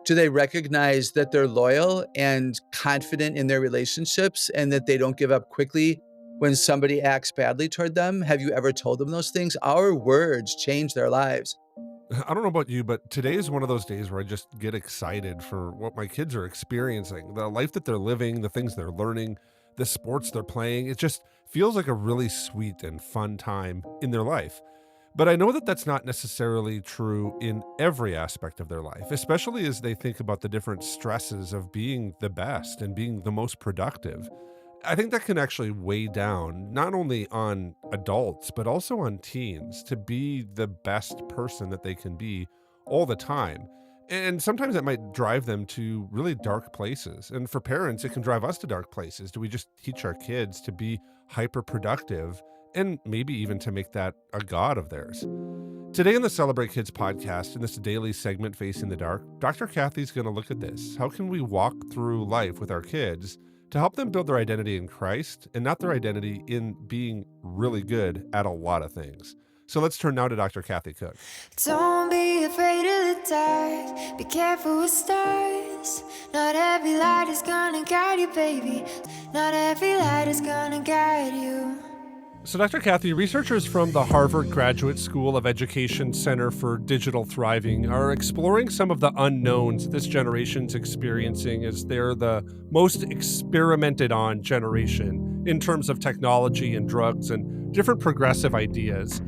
Do they recognize that they're loyal and confident in their relationships and that they don't give up quickly when somebody acts badly toward them? Have you ever told them those things? Our words change their lives. I don't know about you, but today is one of those days where I just get excited for what my kids are experiencing, the life that they're living, the things they're learning, the sports they're playing. It just feels like a really sweet and fun time in their life. But I know that that's not necessarily true in every aspect of their life, especially as they think about the different stresses of being the best and being the most productive. I think that can actually weigh down not only on adults, but also on teens to be the best person that they can be all the time. And sometimes that might drive them to really dark places. And for parents, it can drive us to dark places. Do we just teach our kids to be hyper productive and maybe even to make that a god of theirs? Today on the Celebrate Kids podcast, in this daily segment, Facing the Dark, Dr. Kathy's going to look at this. How can we walk through life with our kids to help them build their identity in Christ and not their identity in being really good at a lot of things? So let's turn now to Dr. Kathy Cook. Don't be afraid of the dark. Be careful with stars. Not every light is gonna guide you, baby. Not every light is gonna guide you. So, Dr. Kathy, researchers from the Harvard Graduate School of Education Center for Digital Thriving are exploring some of the unknowns this generation's experiencing as they're the most experimented on generation in terms of technology and drugs and different progressive ideas.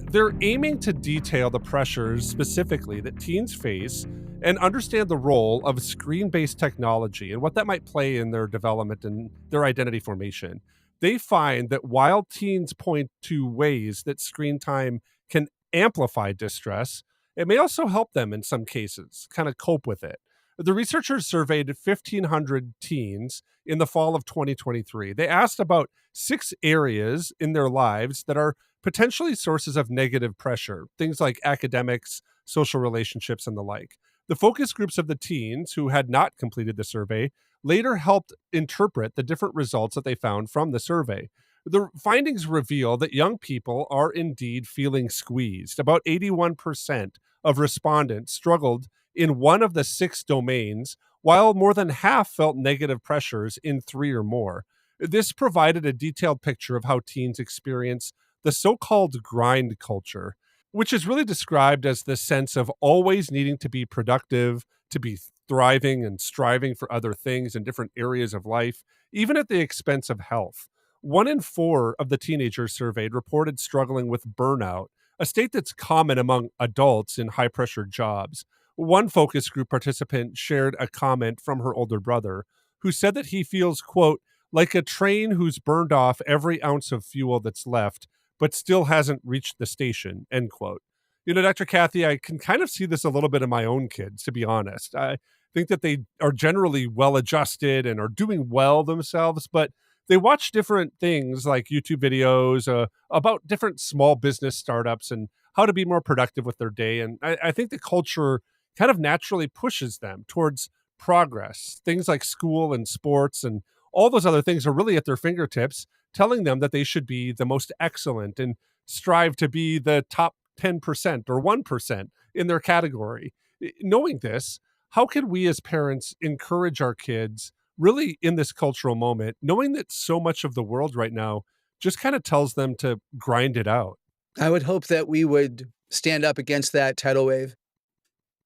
They're aiming to detail the pressures specifically that teens face and understand the role of screen-based technology and what that might play in their development and their identity formation. They find that while teens point to ways that screen time can amplify distress, it may also help them in some cases kind of cope with it. The researchers surveyed 1,500 teens in the fall of 2023. They asked about 6 areas in their lives that are potentially sources of negative pressure, things like academics, social relationships, and the like. The focus groups of the teens who had not completed the survey later helped interpret the different results that they found from the survey. The findings reveal that young people are indeed feeling squeezed. About 81% of respondents struggled in one of the 6 domains, while more than half felt negative pressures in 3 or more. This provided a detailed picture of how teens experience the so-called grind culture, which is really described as the sense of always needing to be productive, to be thriving and striving for other things in different areas of life, even at the expense of health. 1 in 4 of the teenagers surveyed reported struggling with burnout, a state that's common among adults in high pressure jobs. One focus group participant shared a comment from her older brother, who said that he feels, quote, like a train who's burned off every ounce of fuel that's left, but still hasn't reached the station, end quote. You know, Dr. Kathy, I can kind of see this a little bit in my own kids, to be honest. I think that they are generally well adjusted and are doing well themselves, but they watch different things like YouTube videos about different small business startups and how to be more productive with their day. And I think the culture kind of naturally pushes them towards progress. Things like school and sports and all those other things are really at their fingertips, telling them that they should be the most excellent and strive to be the top 10% or 1% in their category. Knowing this, how can we as parents encourage our kids really in this cultural moment, knowing that so much of the world right now just kind of tells them to grind it out? I would hope that we would stand up against that tidal wave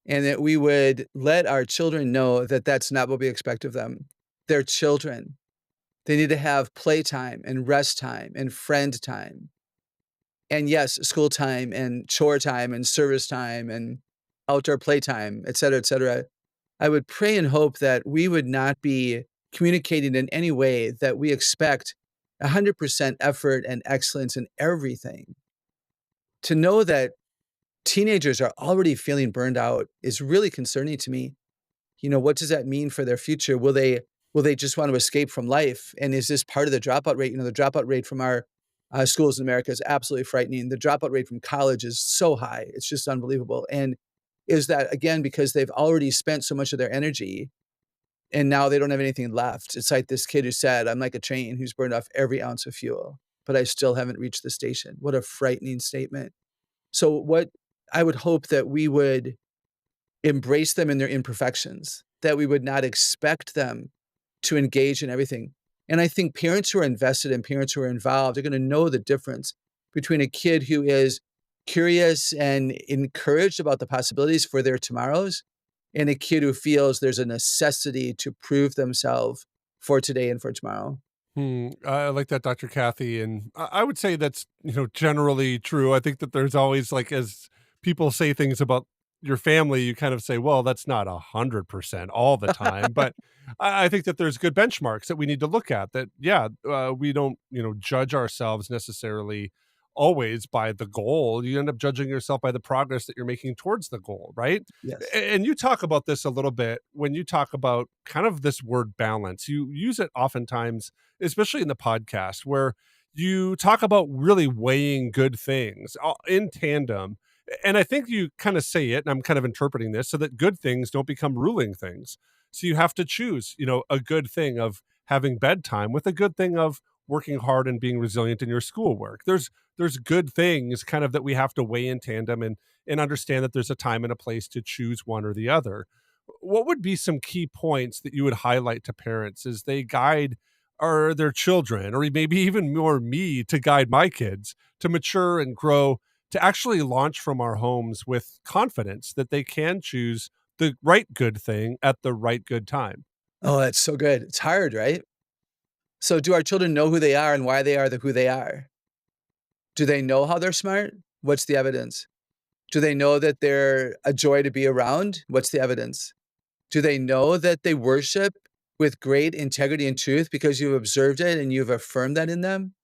and that we would let our children know that that's not what we expect of them. They're children. They need to have playtime and rest time and friend time. And yes, school time and chore time and service time and outdoor playtime, et cetera, et cetera. I would pray and hope that we would not be communicating in any way that we expect 100% effort and excellence in everything. To know that teenagers are already feeling burned out is really concerning to me. You know, what does that mean for their future? Will they just want to escape from life? And is this part of the dropout rate? You know, the dropout rate from our schools in America is absolutely frightening. The dropout rate from college is so high. It's just unbelievable. And is that, again, because they've already spent so much of their energy and now they don't have anything left? It's like this kid who said, I'm like a train who's burned off every ounce of fuel, but I still haven't reached the station. What a frightening statement. So what I would hope that we would embrace them in their imperfections, that we would not expect them to engage in everything. And I think parents who are invested and parents who are involved are going to know the difference between a kid who is curious and encouraged about the possibilities for their tomorrows and a kid who feels there's a necessity to prove themselves for today and for tomorrow. I like that, Dr. Kathy, and I would say that's, generally true. I think that there's always, like, as people say things about your family, you kind of say, "Well, that's not 100% all the time," but I think that there's good benchmarks that we need to look at that, yeah, we don't, judge ourselves necessarily always by the goal. You end up judging yourself by the progress that you're making towards the goal, right? Yes. And you talk about this a little bit when you talk about kind of this word balance. You use it oftentimes, especially in the podcast, where you talk about really weighing good things in tandem. And I think you kind of say it, and I'm kind of interpreting this so that good things don't become ruling things. So you have to choose, a good thing of having bedtime with a good thing of working hard and being resilient in your schoolwork. There's good things kind of that we have to weigh in tandem and understand that there's a time and a place to choose one or the other. What would be some key points that you would highlight to parents as they guide or their children, or maybe even more me to guide my kids to mature and grow, to actually launch from our homes with confidence that they can choose the right good thing at the right good time? Oh, that's so good. It's hard, right? So, do our children know who they are and why they are who they are? Do they know how they're smart? What's the evidence? Do they know that they're a joy to be around? What's the evidence? Do they know that they worship with great integrity and truth because you've observed it and you've affirmed that in them?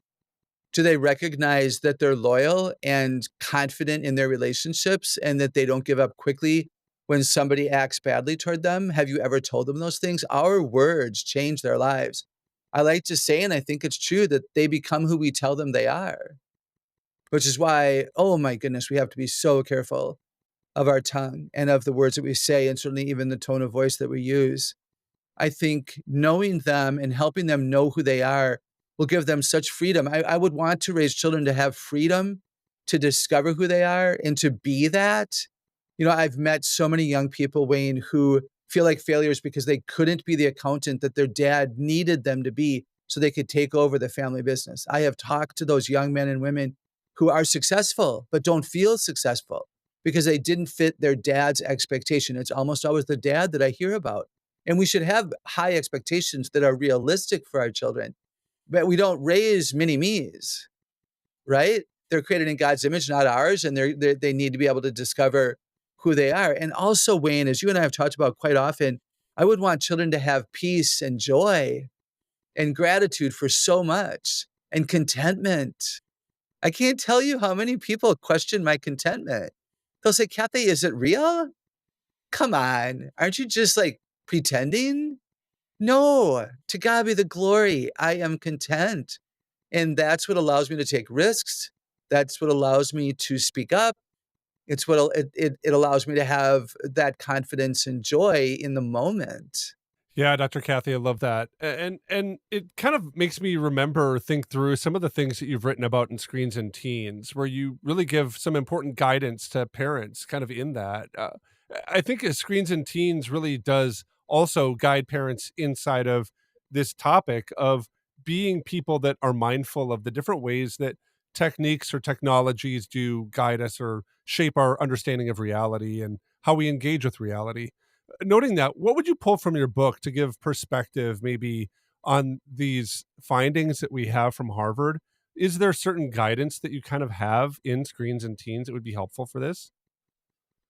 Do they recognize that they're loyal and confident in their relationships and that they don't give up quickly when somebody acts badly toward them? Have you ever told them those things? Our words change their lives. I like to say, and I think it's true, that they become who we tell them they are, which is why, oh my goodness, we have to be so careful of our tongue and of the words that we say, and certainly even the tone of voice that we use. I think knowing them and helping them know who they are will give them such freedom. I would want to raise children to have freedom to discover who they are and to be that. I've met so many young people, Wayne, who feel like failures because they couldn't be the accountant that their dad needed them to be so they could take over the family business. I have talked to those young men and women who are successful but don't feel successful because they didn't fit their dad's expectation. It's almost always the dad that I hear about. And we should have high expectations that are realistic for our children, but we don't raise mini me's, right? They're created in God's image, not ours, and they need to be able to discover who they are. And also, Wayne, as you and I have talked about quite often, I would want children to have peace and joy and gratitude for so much and contentment. I can't tell you how many people question my contentment. They'll say, Kathy, is it real? Come on. Aren't you just like pretending? No, to God be the glory. I am content. And that's what allows me to take risks. That's what allows me to speak up. It's what it allows me to have that confidence and joy in the moment. Yeah, Dr. Kathy, I love that. And it kind of makes me think through some of the things that you've written about in Screens and Teens, where you really give some important guidance to parents kind of in that. I think Screens and Teens really does also guide parents inside of this topic of being people that are mindful of the different ways that techniques or technologies do guide us or shape our understanding of reality and how we engage with reality. Noting that, what would you pull from your book to give perspective maybe on these findings that we have from Harvard? Is there certain guidance that you kind of have in Screens and Teens that would be helpful for this?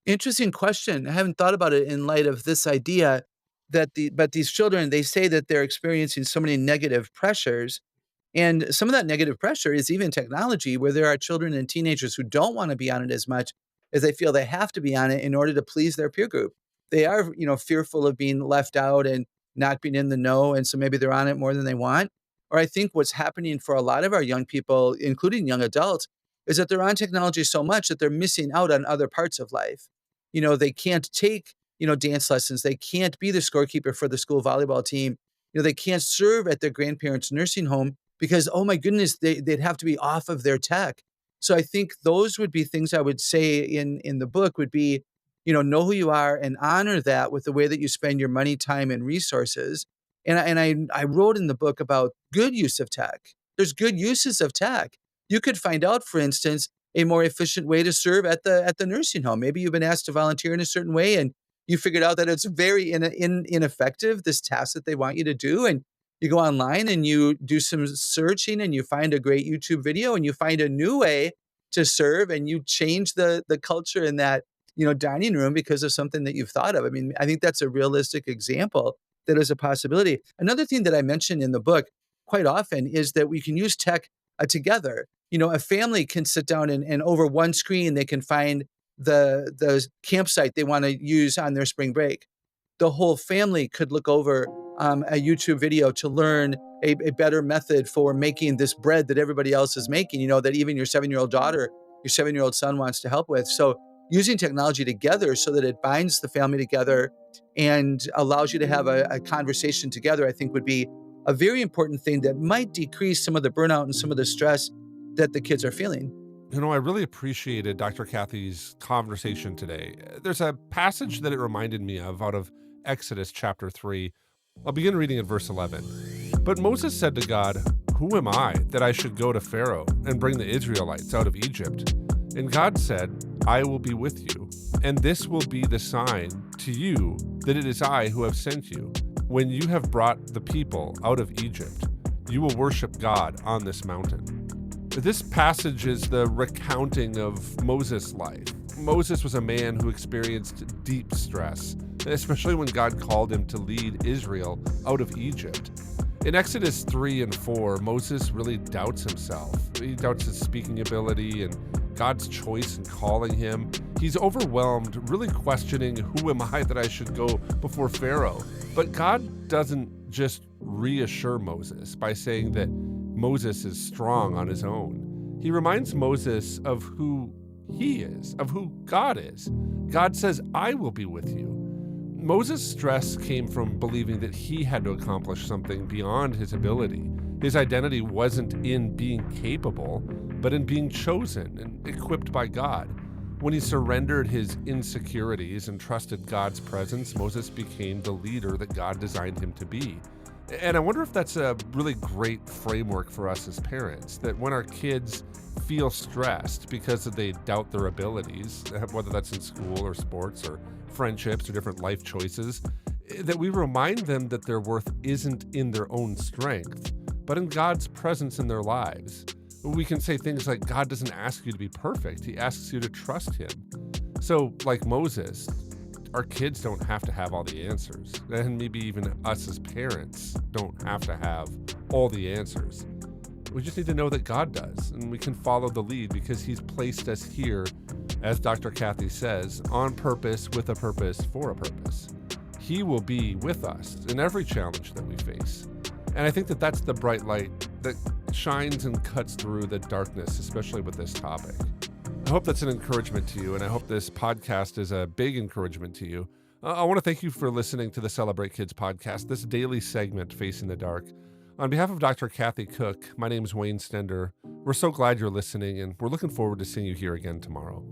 Interesting question. I haven't thought about it in light of this idea that these children, they say that they're experiencing so many negative pressures. And some of that negative pressure is even technology, where there are children and teenagers who don't want to be on it as much as they feel they have to be on it in order to please their peer group. They are, fearful of being left out and not being in the know. And so maybe they're on it more than they want. Or I think what's happening for a lot of our young people, including young adults, is that they're on technology so much that they're missing out on other parts of life. They can't take, dance lessons. They can't be the scorekeeper for the school volleyball team. They can't serve at their grandparents' nursing home because, oh my goodness, they'd have to be off of their tech. So I think those would be things I would say in the book would be, know who you are and honor that with the way that you spend your money, time, and resources. And I wrote in the book about good use of tech. There's good uses of tech. You could find out, for instance, a more efficient way to serve at the nursing home. Maybe you've been asked to volunteer in a certain way, and you figured out that it's very ineffective, this task that they want you to do. And you go online and you do some searching and you find a great YouTube video and you find a new way to serve, and you change the culture in that, dining room because of something that you've thought of. I mean, I think that's a realistic example that is a possibility. Another thing that I mentioned in the book quite often is that we can use tech together. A family can sit down and over one screen, they can find the campsite they want to use on their spring break. The whole family could look over a YouTube video to learn a better method for making this bread that everybody else is making, that even your 7-year-old daughter, your 7-year-old son wants to help with. So using technology together so that it binds the family together and allows you to have a conversation together, I think would be a very important thing that might decrease some of the burnout and some of the stress that the kids are feeling. I really appreciated Dr. Kathy's conversation today. There's a passage that it reminded me of out of Exodus chapter 3. I'll begin reading at verse 11. But Moses said to God, "Who am I that I should go to Pharaoh and bring the Israelites out of Egypt?" And God said, "I will be with you, and this will be the sign to you that it is I who have sent you. When you have brought the people out of Egypt, you will worship God on this mountain." This passage is the recounting of Moses' life. Moses was a man who experienced deep stress, especially when God called him to lead Israel out of Egypt. In Exodus 3 and 4, Moses really doubts himself. He doubts his speaking ability and God's choice in calling him. He's overwhelmed, really questioning, who am I that I should go before Pharaoh? But God doesn't just reassure Moses by saying that Moses is strong on his own. He reminds Moses of who he is, of who God is. God says, "I will be with you." Moses' stress came from believing that he had to accomplish something beyond his ability. His identity wasn't in being capable, but in being chosen and equipped by God. When he surrendered his insecurities and trusted God's presence, Moses became the leader that God designed him to be. And I wonder if that's a really great framework for us as parents, that when our kids feel stressed because they doubt their abilities, whether that's in school or sports or friendships or different life choices, that we remind them that their worth isn't in their own strength, but in God's presence in their lives. We can say things like, God doesn't ask you to be perfect. He asks you to trust him. So like Moses, our kids don't have to have all the answers. And maybe even us as parents don't have to have all the answers. We just need to know that God does, and we can follow the lead because he's placed us here, as Dr. Kathy says, on purpose, with a purpose, for a purpose. He will be with us in every challenge that we face. And I think that that's the bright light that shines and cuts through the darkness, especially with this topic. I hope that's an encouragement to you, and I hope this podcast is a big encouragement to you. I want to thank you for listening to the Celebrate Kids podcast, this daily segment, Facing the Dark. On behalf of Dr. Kathy Cook, my name is Wayne Stender. We're so glad you're listening, and we're looking forward to seeing you here again tomorrow.